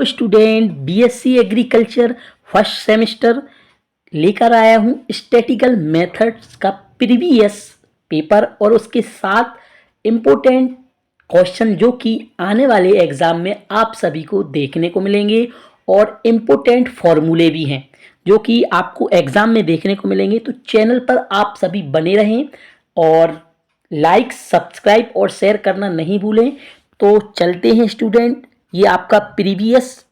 Student BSc agriculture first semester लेकर आया हूँ स्टैटिकल मेथड्स का प्रीवियस पेपर और उसके साथ इम्पोर्टेंट क्वेश्चन जो कि आने वाले एग्जाम में आप सभी को देखने को मिलेंगे और इम्पोर्टेंट फॉर्मूले भी हैं जो कि आपको एग्जाम में देखने को मिलेंगे। तो चैनल पर आप सभी बने रहें और लाइक सब्सक्राइब और शेयर करना नहीं भूलें। तो चलते हैं स्टूडेंट, ये आपका प्रीवियस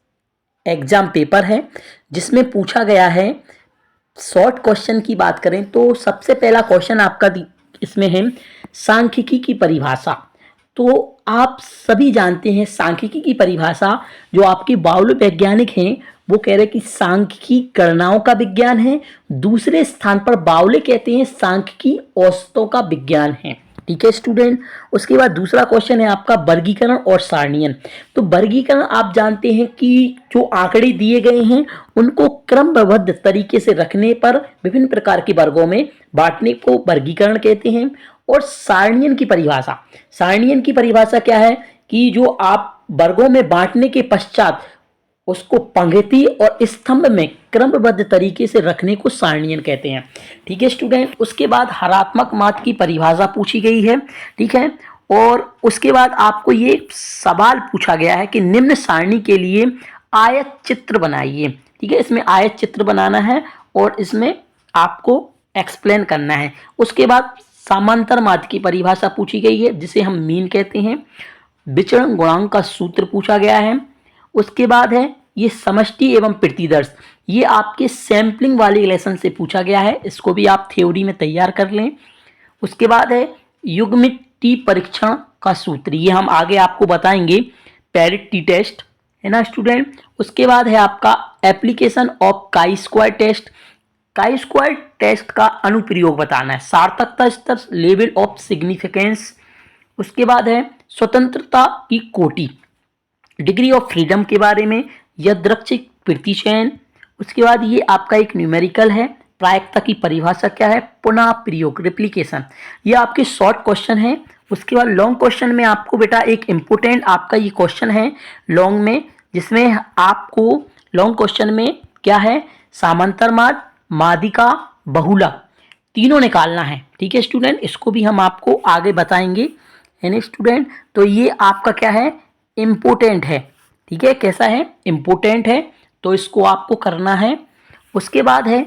एग्जाम पेपर है जिसमें पूछा गया है। शॉर्ट क्वेश्चन की बात करें तो सबसे पहला क्वेश्चन आपका इसमें है सांख्यिकी की परिभाषा। तो आप सभी जानते हैं सांख्यिकी की परिभाषा जो आपके बाउल वैज्ञानिक हैं वो कह रहे हैं कि सांख्यिकी गणनाओं का विज्ञान है। दूसरे स्थान पर बाउले कहते हैं सांख्यिकी औसतों का विज्ञान है। ठीक है स्टूडेंट। उसके बाद दूसरा क्वेश्चन है आपका वर्गीकरण और सारणीयन। तो वर्गीकरण आप जानते हैं कि जो आंकड़े दिए गए हैं उनको क्रमबद्ध तरीके से रखने पर विभिन्न प्रकार के वर्गों में बांटने को वर्गीकरण कहते हैं। और सारणीयन की परिभाषा क्या है कि जो आप वर्गों में बांटने के पश्चात उसको पंक्ति और स्तंभ में क्रमबद्ध तरीके से रखने को सारणीयन कहते हैं। ठीक है स्टूडेंट। उसके बाद हरात्मक मात्रा की परिभाषा पूछी गई है। ठीक है। और उसके बाद आपको ये सवाल पूछा गया है कि निम्न सारणी के लिए आयत चित्र बनाइए। ठीक है। इसमें आयत चित्र बनाना है और इसमें आपको एक्सप्लेन करना है। उसके बाद समांतर माध्य की परिभाषा पूछी गई है जिसे हम मीन कहते हैं। विचरण गुणांक का सूत्र पूछा गया है। उसके बाद है ये समष्टि एवं प्रतिदर्श, ये आपके सैंपलिंग वाले लेसन से पूछा गया है, इसको भी आप थ्योरी में तैयार कर लें। उसके बाद है युग्मित टी परीक्षण का सूत्र, ये हम आगे आपको बताएंगे, पैरिट टी टेस्ट है ना स्टूडेंट। उसके बाद है आपका application of chi square test. Chi square test का अनुप्रयोग बताना है। सार्थकता स्तर, लेवल ऑफ सिग्निफिकेंस। उसके बाद है स्वतंत्रता की कोटि, डिग्री ऑफ फ्रीडम के बारे में, यादृच्छिक प्रतिचयन। उसके बाद ये आपका एक न्यूमेरिकल है, प्रायिकता की परिभाषा क्या है, पुनः प्रयोग रिप्लिकेशन। ये आपके शॉर्ट क्वेश्चन है। उसके बाद लॉन्ग क्वेश्चन में आपको बेटा एक इम्पोर्टेंट आपका ये क्वेश्चन है लॉन्ग में, जिसमें आपको लॉन्ग क्वेश्चन में क्या है, समांतर माध्य, माध्यिका, बहुलक तीनों निकालना है। ठीक है स्टूडेंट। इसको भी हम आपको आगे बताएंगे है ना स्टूडेंट। तो ये आपका क्या है, इम्पोर्टेंट है। ठीक है। कैसा है, इम्पोर्टेंट है, तो इसको आपको करना है। उसके बाद है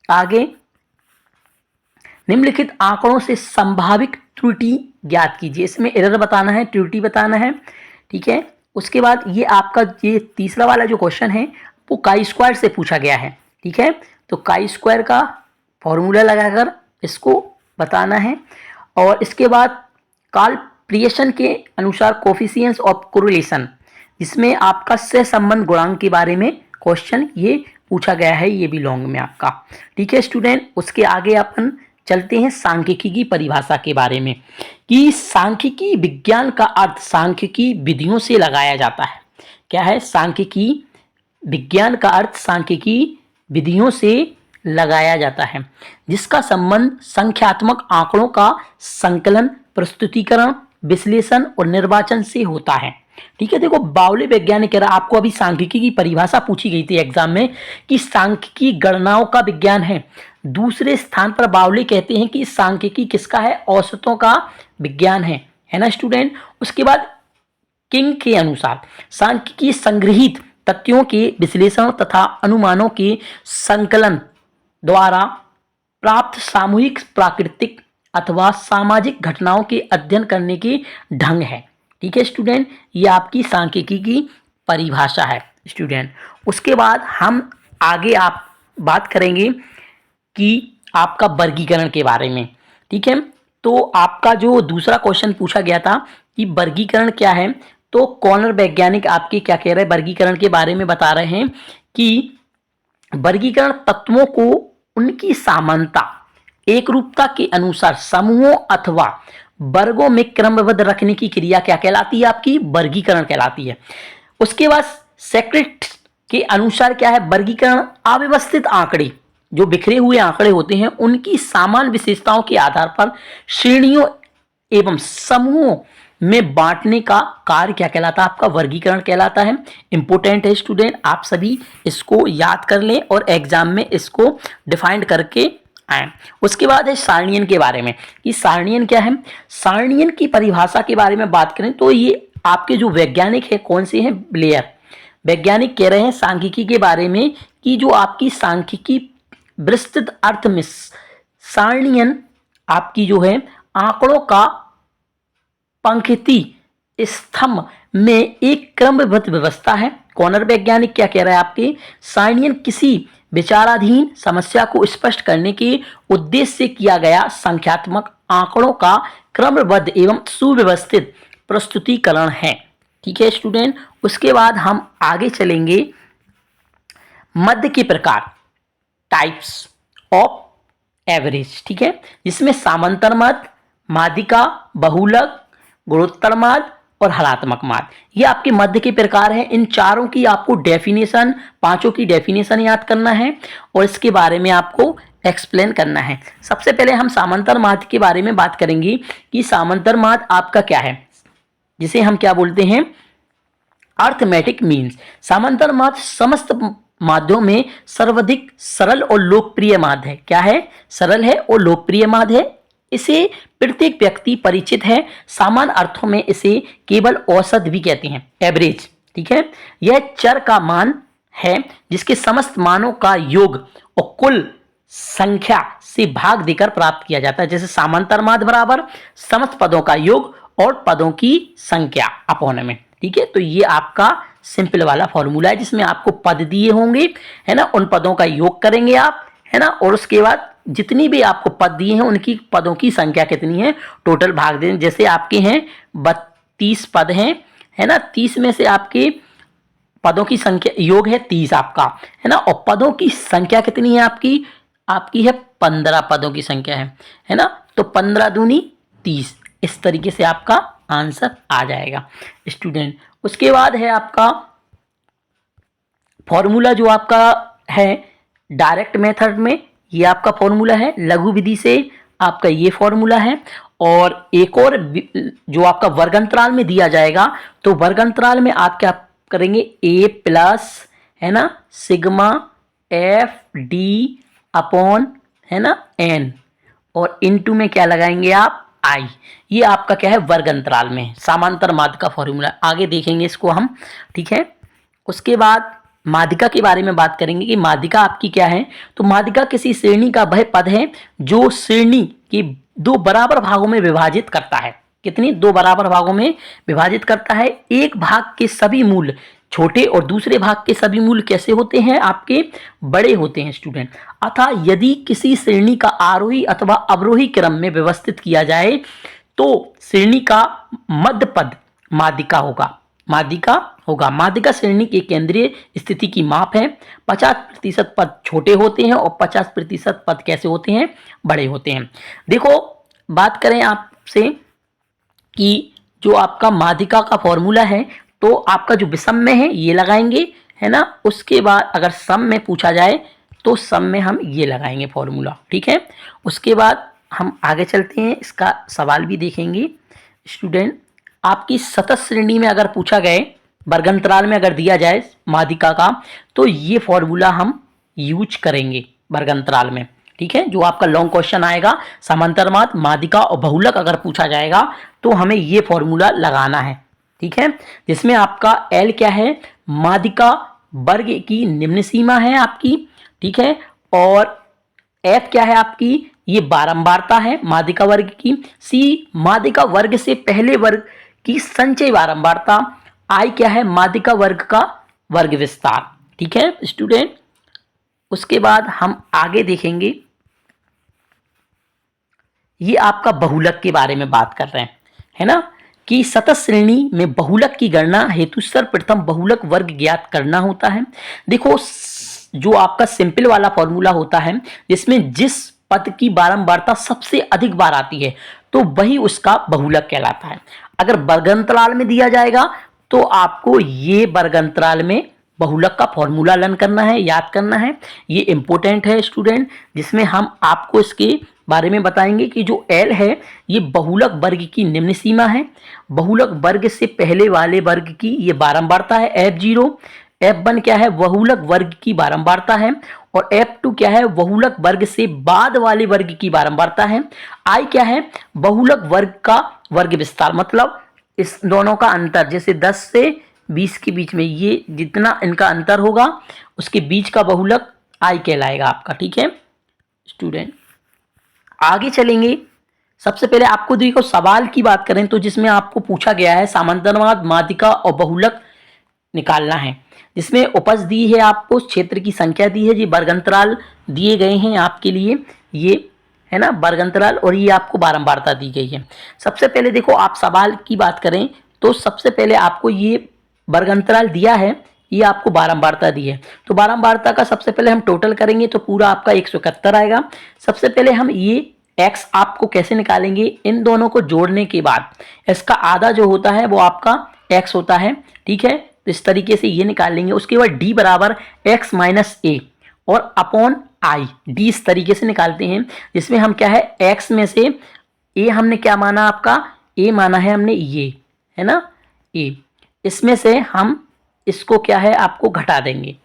आगे निम्नलिखित आंकड़ों से संभावित त्रुटि ज्ञात कीजिए। इसमें एरर बताना है, त्रुटि बताना है। ठीक है। उसके बाद ये आपका ये तीसरा वाला जो क्वेश्चन है वो काई स्क्वायर से पूछा गया है। ठीक है। तो काई स्क्वायर का फॉर्मूला लगाकर इसको बताना है। और इसके बाद कार्ल प्रियसन के अनुसार कोफिशिएंट्स ऑफ कोरिलेशन, जिसमें आपका सहसंबंध गुणांक के बारे में क्वेश्चन ये पूछा गया है, ये भी लॉन्ग में आपका। ठीक है स्टूडेंट। उसके आगे अपन चलते हैं सांख्यिकी की परिभाषा के बारे में कि सांख्यिकी विज्ञान का अर्थ सांख्यिकी विधियों से लगाया जाता है। क्या है, सांख्यिकी विज्ञान का अर्थ सांख्यिकी विधियों से लगाया जाता है जिसका संबंध संख्यात्मक आंकड़ों का संकलन, प्रस्तुतिकरण, विश्लेषण और निर्वाचन से होता है। ठीक है। देखो बाउले वैज्ञानिक कह रहा, आपको अभी सांख्यिकी की परिभाषा पूछी गई थी एग्जाम में कि सांख्यिकी गणनाओं का विज्ञान है। दूसरे स्थान पर बाउले कहते हैं कि सांख्यिकी किसका है, औसतों का विज्ञान है ना स्टूडेंट। उसके बाद किंग के अनुसार सांख्यिकी संग्रहित तथ्यों के विश्लेषण तथा अनुमानों के संकलन द्वारा प्राप्त सामूहिक, प्राकृतिक अथवा सामाजिक घटनाओं के अध्ययन करने के ढंग है। ठीक है स्टूडेंट। ये आपकी सांख्यिकी की परिभाषा है स्टूडेंट। उसके बाद हम आगे आप बात करेंगे कि आपका वर्गीकरण के बारे में। ठीक है। तो आपका जो दूसरा क्वेश्चन पूछा गया था कि वर्गीकरण क्या है, तो कॉर्नर वैज्ञानिक आपके क्या कह रहे हैं, वर्गीकरण के बारे में बता रहे हैं कि वर्गीकरण तत्वों को उनकी समानता, एक रूपता के अनुसार समूहों अथवा वर्गों में क्रमबद्ध रखने की क्रिया क्या कहलाती है, आपकी वर्गीकरण कहलाती है। उसके बाद सेक्रेट के अनुसार क्या है, वर्गीकरण अव्यवस्थित आंकड़े, जो बिखरे हुए आंकड़े होते हैं उनकी सामान्य विशेषताओं के आधार पर श्रेणियों एवं समूहों में बांटने का कार्य क्या कहलाता है? आपका वर्गीकरण कहलाता है। इंपॉर्टेंट है स्टूडेंट, आप सभी इसको याद कर लें और एग्जाम में इसको डिफाइंड करके आए। उसके बाद है सारणियन के बारे में, कि सारणियन क्या है। सारणियन की परिभाषा के बारे में बात करें तो ये आपके जो वैज्ञानिक है कौन से हैं? ब्लेयर। वैज्ञानिक कह रहे हैं सांख्यिकी के बारे में कि जो आपकी सांख्यिकी विस्तृत अर्थ में सारणियन आपकी जो है आंकड़ों का पंक्ति स्तंभ में एक क्रमबद्ध व्यवस्था है। कॉर्नर वैज्ञानिक क्या कह रहा है? आपके सारणियन किसी विचाराधीन समस्या को स्पष्ट करने के उद्देश्य से किया गया संख्यात्मक आंकड़ों का क्रमबद्ध एवं सुव्यवस्थित प्रस्तुतिकरण है। ठीक है स्टूडेंट, उसके बाद हम आगे चलेंगे मध्य के प्रकार, टाइप्स ऑफ एवरेज। ठीक है, जिसमें सामांतर मध्य, माध्यिका, बहुलक, गुणोत्तर माध्य और हलात्मक माध्य, ये आपके मध्य के प्रकार हैं। इन चारों की आपको डेफिनेशन, पांचों की डेफिनेशन याद करना है और इसके बारे में आपको एक्सप्लेन करना है। सबसे पहले हम सामांतर माध्य के बारे में बात करेंगे कि सामांतर माध्य आपका क्या है, जिसे हम क्या बोलते हैं? Arithmetic means. सामांतर माध्य समस्त माध्यों में सर्वाधिक सरल और लोकप्रिय माध्य है। क्या है? सरल है और लोकप्रिय माध्य है। इसे प्रत्येक व्यक्ति परिचित है। सामान्य अर्थों में इसे केवल औसत भी कहते हैं, एवरेज। ठीक है, यह चर का मान है जिसके समस्त मानों का योग और कुल संख्या से भाग देकर प्राप्त किया जाता है। जैसे सामांतर माध्य बराबर समस्त पदों का योग और पदों की संख्या अपॉन में। ठीक है, तो ये आपका सिंपल वाला फॉर्मूला है जिसमें आपको पद दिए होंगे, है ना, उन पदों का योग करेंगे आप, है ना, और उसके बाद जितनी भी आपको पद दिए हैं उनकी पदों की संख्या कितनी है टोटल भाग दें। जैसे आपके हैं 32 पद हैं, है ना, 30 में से आपके पदों की संख्या योग है 30 आपका, है ना, और पदों की संख्या कितनी है आपकी? आपकी है 15 पदों की संख्या है ना, तो 15 दूनी 30। इस तरीके से आपका आंसर आ जाएगा स्टूडेंट। उसके बाद है आपका फॉर्मूला जो आपका है डायरेक्ट मेथड में, ये आपका फॉर्मूला है। लघु विधि से आपका ये फॉर्मूला है। और एक और जो आपका वर्गांतराल में दिया जाएगा, तो वर्गांतराल में आप क्या करेंगे? a प्लस, है ना, सिग्मा एफ डी अपॉन, है ना, n, और इनटू में क्या लगाएंगे आप? i। ये आपका क्या है? वर्गांतराल में समांतर माध्य का फॉर्मूला। आगे देखेंगे इसको हम। ठीक है, उसके बाद माध्यिका के बारे में बात करेंगे कि माध्यिका आपकी क्या है। तो माध्यिका किसी श्रेणी का वह पद है जो श्रेणी के दो बराबर भागों में विभाजित करता है। कितनी? दो बराबर भागों में विभाजित करता है। एक भाग के सभी मूल छोटे और दूसरे भाग के सभी मूल कैसे होते हैं? आपके बड़े होते हैं स्टूडेंट। अतः यदि किसी श्रेणी का आरोही अथवा अवरोही क्रम में व्यवस्थित किया जाए तो श्रेणी का मध्य पद माध्यिका होगा। माध्यिका श्रेणी के केंद्रीय स्थिति की माप है। 50% पद छोटे होते हैं और 50% पद कैसे होते हैं? बड़े होते हैं। देखो, बात करें आपसे कि जो आपका माध्यिका का फॉर्मूला है, तो आपका जो विषम में है ये लगाएंगे, है ना। उसके बाद अगर सम में पूछा जाए तो सम में हम ये लगाएंगे फॉर्मूला। ठीक है, उसके बाद हम आगे चलते हैं, इसका सवाल भी देखेंगे स्टूडेंट। आपकी सतत श्रेणी में अगर पूछा गए, वर्गांतराल में अगर दिया जाए माध्यिका का, तो ये फॉर्मूला हम यूज करेंगे वर्गांतराल में। ठीक है, जो आपका लॉन्ग क्वेश्चन आएगा समांतर माध्य, माध्यिका और बहुलक अगर पूछा जाएगा तो हमें ये फॉर्मूला लगाना है। ठीक है, जिसमें आपका L क्या है? माध्यिका वर्ग की निम्न सीमा है आपकी। ठीक है, और F क्या है आपकी? ये बारंबारता है माध्यिका वर्ग की। C माध्यिका वर्ग से पहले वर्ग की संचय बारंबारता। I क्या है? माध्यिका वर्ग का वर्ग विस्तार। ठीक है स्टूडेंट, उसके बाद हम आगे देखेंगे, ये आपका बहुलक के बारे में बात कर रहे हैं, है ना, कि सतत श्रेणी में बहुलक की गणना हेतु सर्वप्रथम बहुलक वर्ग ज्ञात करना होता है। देखो, जो आपका सिंपल वाला फॉर्मूला होता है जिसमें जिस पद की बारंबारता सबसे अधिक बार आती है तो वही उसका बहुलक कहलाता है। अगर वर्गांतराल में दिया जाएगा तो आपको ये वर्गांतराल में बहुलक का फॉर्मूला लर्न करना है, याद करना है। ये इम्पोर्टेंट है स्टूडेंट, जिसमें हम आपको इसके बारे में बताएंगे कि जो L है ये बहुलक वर्ग की निम्न सीमा है। बहुलक वर्ग से पहले वाले वर्ग की ये बारंबारता है F0। F1 क्या है, बहुलक वर्ग की बारंबारता है। और F2 क्या है, बहुलक वर्ग से बाद वाले वर्ग की बारंबारता है। I क्या है, बहुलक वर्ग का वर्ग विस्तार, मतलब इस दोनों का अंतर, जैसे 10 से 20 के बीच में ये जितना इनका अंतर होगा उसके बीच का बहुलक I कहलाएगा आपका। ठीक है स्टूडेंट, आगे चलेंगे। सबसे पहले आपको देखो सवाल की बात करें तो जिसमें आपको पूछा गया है समांतरवाद, माध्यिका और बहुलक निकालना है, जिसमें उपज दी है, आपको क्षेत्र की संख्या दी है, ये वर्गंतराल दिए गए हैं आपके लिए, ये है ना वर्गंतराल, और ये आपको बारंबारता दी गई है। सबसे पहले देखो आप सवाल की बात करें तो सबसे पहले आपको ये वर्गंतराल दिया है, ये आपको बारंबारता दी है, तो बारंबारता का सबसे पहले हम टोटल करेंगे तो पूरा आपका 171 आएगा। सबसे पहले हम ये x आपको कैसे निकालेंगे, इन दोनों को जोड़ने के बाद इसका आधा जो होता है वो आपका x होता है। ठीक है, तो इस तरीके से ये निकाल लेंगे। उसके बाद d बराबर x माइनस ए और अपॉन i, d इस तरीके से निकालते हैं, जिसमें हम क्या है x में से a हमने क्या माना, आपका a माना है हमने, ये है ना a, इसमें से हम इसको क्या है आपको घटा देंगे,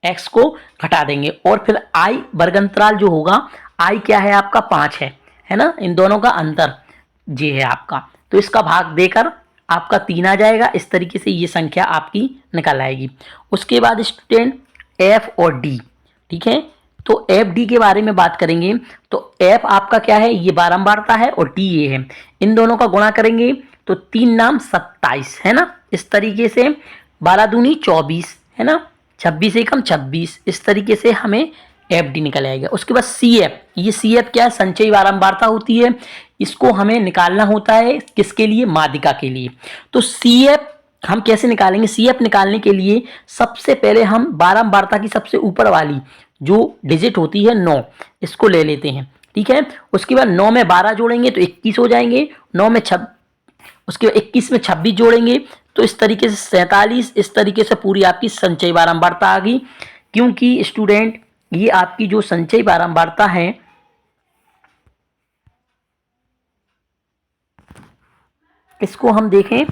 x को घटा देंगे, और फिर i वर्गंतराल जो होगा, i क्या है आपका 5 है ना, इन दोनों का अंतर ये है आपका, तो इसका भाग देकर आपका 3 आ जाएगा। इस तरीके से ये संख्या आपकी निकल आएगी। उसके बाद स्टूडेंट f और d, ठीक है, तो एफ डी के बारे में बात करेंगे तो एफ आपका क्या है, ये बारंबारता है और डी ये है, इन दोनों का गुणा करेंगे तो 3 नाम 27 है ना, इस तरीके से 12 दूनी 24 है ना, 26 एकम 26, इस तरीके से हमें एफ डी निकल आएगा। उसके बाद सी एफ, ये सी एफ क्या है, संचयी बारंबारता होती है, इसको हमें निकालना होता है किसके लिए, माध्यिका के लिए। तो सी एफ हम कैसे निकालेंगे, सी एफ निकालने के लिए सबसे पहले हम बारंबारता की सबसे ऊपर वाली जो डिजिट होती है 9, इसको ले लेते हैं। ठीक है, उसके बाद 9 में 12 जोड़ेंगे तो 21 हो जाएंगे, 9 में उसके बाद 21 में 26 जोड़ेंगे तो इस तरीके से 47, इस तरीके से पूरी आपकी संचयी बारंबारता आ गई। क्योंकि स्टूडेंट ये आपकी जो संचयी बारंबारता है, इसको हम देखें,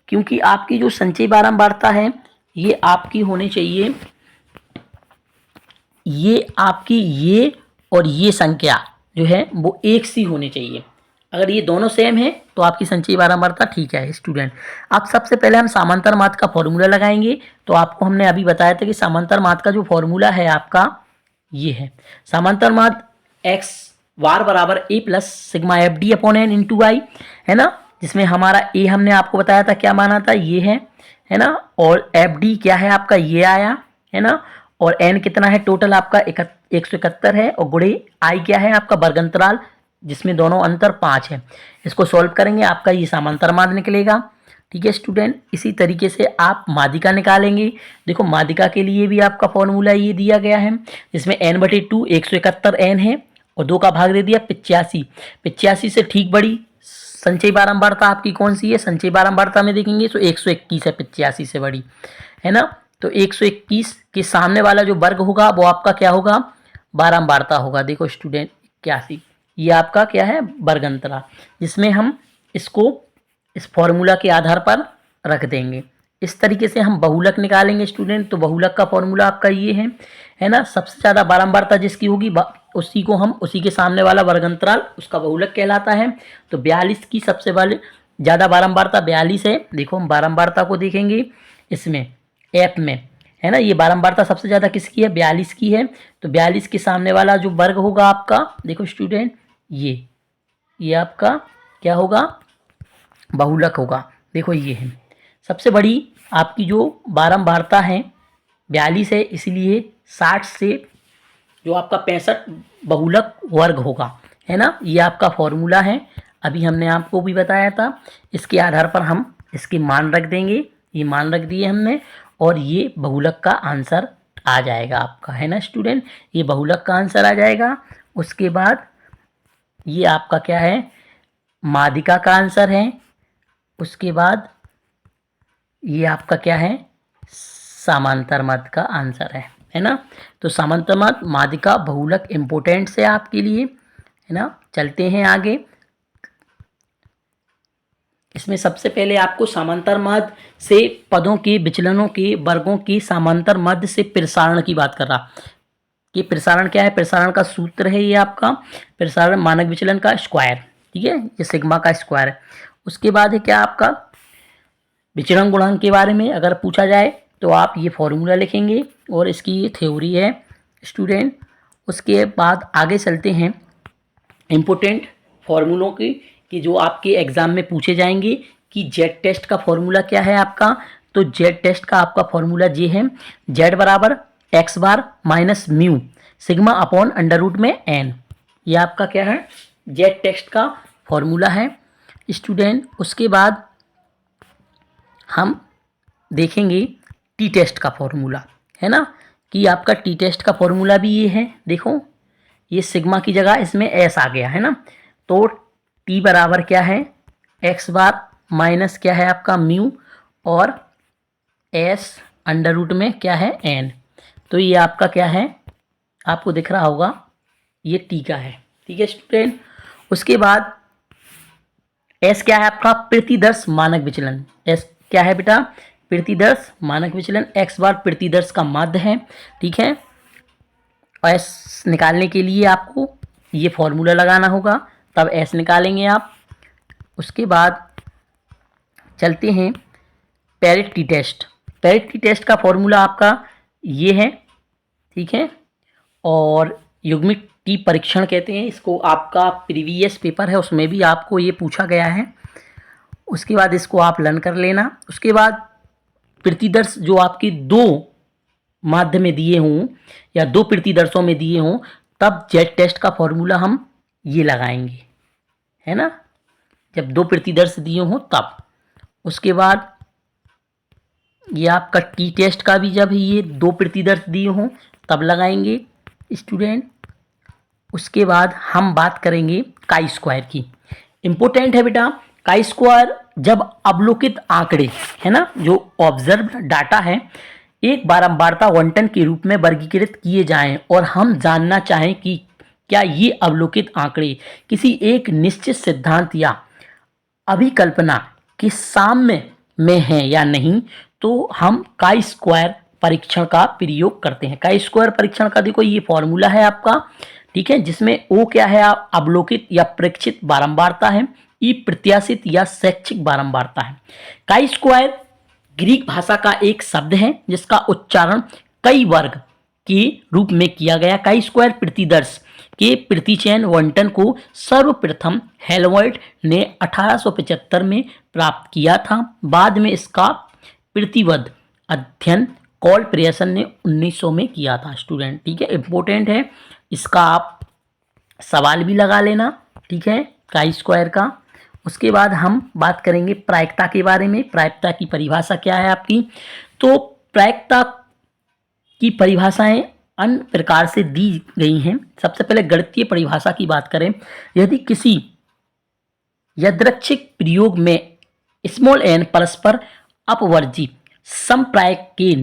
क्योंकि आपकी जो संचयी बारंबारता है ये आपकी होनी चाहिए, ये आपकी ये और ये संख्या जो है वो एक सी होनी चाहिए। अगर ये दोनों सेम है तो आपकी संचयी बारंबारता ठीक है स्टूडेंट। अब सबसे पहले हम समांतर माध्य का फॉर्मूला लगाएंगे। तो आपको हमने अभी बताया था कि समांतर माध्य का जो फॉर्मूला है आपका ये है, समांतर माध्य एक्स वार बराबर a plus sigma f d upon n into i है ना, जिसमें हमारा ए हमने आपको बताया था क्या माना था, ये है ना, और एफ डी क्या है आपका ये आया है ना, और एन कितना है टोटल आपका 171 है, और गुणे आई क्या है आपका वर्गंतराल, जिसमें दोनों अंतर 5 है। इसको सॉल्व करेंगे आपका ये समांतर माध्य निकलेगा। ठीक है स्टूडेंट, इसी तरीके से आप माध्यिका निकालेंगे। देखो माध्यिका के लिए भी आपका फॉर्मूला ये दिया गया है, जिसमें n/2 171 n है और 2 का भाग दे दिया 85, 85 से ठीक बड़ी संचयी बारंबारता आपकी कौन सी है, संचयी बारंबारता में देखेंगे तो 121 है 85 से बड़ी है ना, तो 121 के सामने वाला जो वर्ग होगा वो आपका क्या होगा, बारंबारता होगा। देखो स्टूडेंट 81, ये आपका क्या है वर्गंतराल, जिसमें हम इसको इस फॉर्मूला के आधार पर रख देंगे। इस तरीके से हम बहुलक निकालेंगे स्टूडेंट। तो बहुलक का फॉर्मूला आपका ये है ना, सबसे ज़्यादा बारंबारता जिसकी होगी उसी को हम, उसी के सामने वाला वर्गंतराल उसका बहुलक कहलाता है। तो 42 की सबसे ज़्यादा बारंबारता 42 है। देखो हम बारंबारता को देखेंगे इसमें एफ में है ना, ये बारंबारता सबसे ज़्यादा किसकी है, 42 की है। तो 42 के सामने वाला जो वर्ग होगा आपका, देखो स्टूडेंट ये आपका क्या होगा, बहुलक होगा। देखो ये है सबसे बड़ी आपकी जो बारंबारता है 42 है, इसलिए 60 से जो आपका 65 बहुलक वर्ग होगा है ना, ये आपका फॉर्मूला है। अभी हमने आपको भी बताया था, इसके आधार पर हम इसके मान रख देंगे, ये मान रख दिए हमने, और ये बहुलक का आंसर आ जाएगा आपका है ना स्टूडेंट, ये बहुलक का आंसर आ जाएगा। उसके बाद ये आपका क्या है, माध्यिका का आंसर है। उसके बाद ये आपका क्या है, समांतर मध्य का आंसर है ना। तो समांतर मध्य माध्यिका बहुलक इम्पोर्टेंट है आपके लिए, है ना। चलते हैं आगे। इसमें सबसे पहले आपको समांतर मध्य से पदों के विचलनों के वर्गों की समांतर मध्य से प्रसारण की बात कर रहा कि प्रसारण क्या है। प्रसारण का सूत्र है ये आपका प्रसारण मानक विचलन का स्क्वायर, ठीक है, ये सिग्मा का स्क्वायर है। उसके बाद है क्या आपका विचरण गुणांक के बारे में अगर पूछा जाए तो आप ये फॉर्मूला लिखेंगे और इसकी ये थ्योरी है स्टूडेंट। उसके बाद आगे चलते हैं इम्पोर्टेंट फॉर्मूलों की कि जो आपके एग्जाम में पूछे जाएंगे कि जेड टेस्ट का फॉर्मूला क्या है आपका। तो जेड टेस्ट का आपका फॉर्मूला ये है, जेड बराबर x bar minus mu sigma upon under root में एन। ये आपका क्या है, जेड टेस्ट का फॉर्मूला है स्टूडेंट। उसके बाद हम देखेंगे टी टेस्ट का फॉर्मूला, है ना, कि आपका टी टेस्ट का फॉर्मूला भी ये है। देखो ये सिग्मा की जगह इसमें एस आ गया है ना। तो टी बराबर क्या है, एक्स बार माइनस क्या है आपका म्यू और एस अंडर रूट में क्या है एन। तो ये आपका क्या है, आपको दिख रहा होगा ये टी का है, ठीक है स्टूडेंट। उसके बाद एस क्या है आपका प्रतिदर्श मानक विचलन। एस क्या है बेटा, प्रतिदर्श मानक विचलन। एक्स बार प्रतिदर्श का माध्य है, ठीक है। एस निकालने के लिए आपको ये फॉर्मूला लगाना होगा, तब एस निकालेंगे आप। उसके बाद चलते हैं paired t test. Paired t test का फॉर्मूला आपका ये है, ठीक है। और युग्मित टी परीक्षण कहते हैं इसको, आपका प्रीवियस पेपर है उसमें भी आपको ये पूछा गया है। उसके बाद इसको आप लर्न कर लेना। उसके बाद प्रतिदर्श जो आपके दो माध्य में दिए हों या दो प्रतिदर्शों में दिए हों तब जेड टेस्ट का फॉर्मूला हम ये लगाएंगे, है ना, जब दो प्रतिदर्श दिए हों तब। उसके बाद ये आपका टी टेस्ट का भी जब ये दो प्रतिदर्श दिए हों तब लगाएंगे स्टूडेंट। उसके बाद हम बात करेंगे काई स्क्वायर की। इम्पोर्टेंट है बेटा काई स्क्वायर, जब अवलोकित आंकड़े, है ना, जो ऑब्जर्व डाटा है, एक बारंबारता आवंटन के रूप में वर्गीकृत किए जाएं और हम जानना चाहें कि क्या ये अवलोकित आंकड़े किसी एक निश्चित सिद्धांत या अभिकल्पना के साम्य में हैं या नहीं, तो हम काई स्क्वायर परीक्षण का प्रयोग करते हैं। काई स्क्वायर परीक्षण का देखो ये फॉर्मूला है आपका, ठीक है, जिसमें ओ क्या है, अवलोकित या प्रेक्षित बारंबारता है, ई प्रत्याशित या शैक्षिक बारंबारता है। काई स्क्वायर ग्रीक भाषा का एक शब्द है जिसका उच्चारण कई वर्ग के रूप में किया गया। काई स्क्वायर प्रतिदर्श के प्रतिचयन आवंटन को सर्वप्रथम हेल्महोल्ट्ज ने 1875 में प्राप्त किया था। बाद में इसका प्रतिबद्ध अध्ययन कॉल प्रियसन ने 1900 में किया था स्टूडेंट, ठीक है। इंपॉर्टेंट है, इसका आप सवाल भी लगा लेना, ठीक है, काई स्क्वायर का। उसके बाद हम बात करेंगे प्रायिकता के बारे में। प्रायिकता की परिभाषा क्या है आपकी, तो प्रायिकता की परिभाषाएं अन्य प्रकार से दी गई हैं। सबसे पहले गणितीय परिभाषा की बात करें, यदि किसी यादृच्छिक प्रयोग में स्मॉल एन परस्पर अपवर्जी समप्रायिक के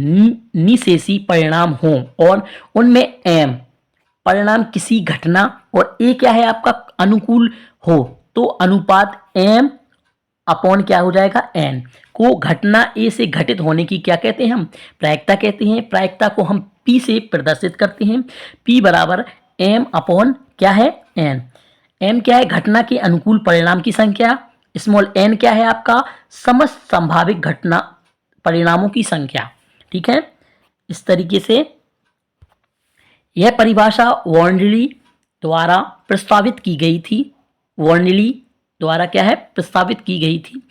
निशेषी परिणाम हों और उनमें एम परिणाम किसी घटना और ए क्या है आपका अनुकूल हो, तो अनुपात एम अपॉन क्या हो जाएगा एन को घटना ए से घटित होने की क्या कहते हैं, हम प्रायिकता कहते हैं। प्रायिकता को हम पी से प्रदर्शित करते हैं, पी बराबर एम अपॉन क्या है एन। एम क्या है, घटना के अनुकूल परिणाम की संख्या, स्मॉल एन क्या है आपका समस्त संभावित घटना परिणामों की संख्या, ठीक है। इस तरीके से यह परिभाषा वॉर्नली द्वारा प्रस्तावित की गई थी। वॉर्नली द्वारा क्या है प्रस्तावित की गई थी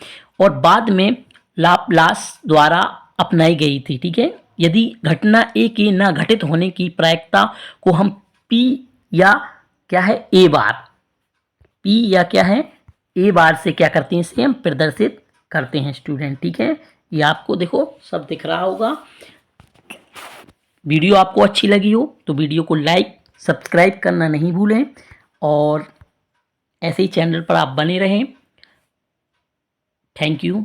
और बाद में लाप्लास द्वारा अपनाई गई थी, ठीक है। यदि घटना ए के न घटित होने की प्रायिकता को हम पी या क्या है ए बार, पी या क्या है ए बार से क्या करते हैं, इसे हम प्रदर्शित करते हैं स्टूडेंट, ठीक है। ये आपको देखो सब दिख रहा होगा। वीडियो आपको अच्छी लगी हो तो वीडियो को लाइक सब्सक्राइब करना नहीं भूलें और ऐसे ही चैनल पर आप बने रहें। Thank you.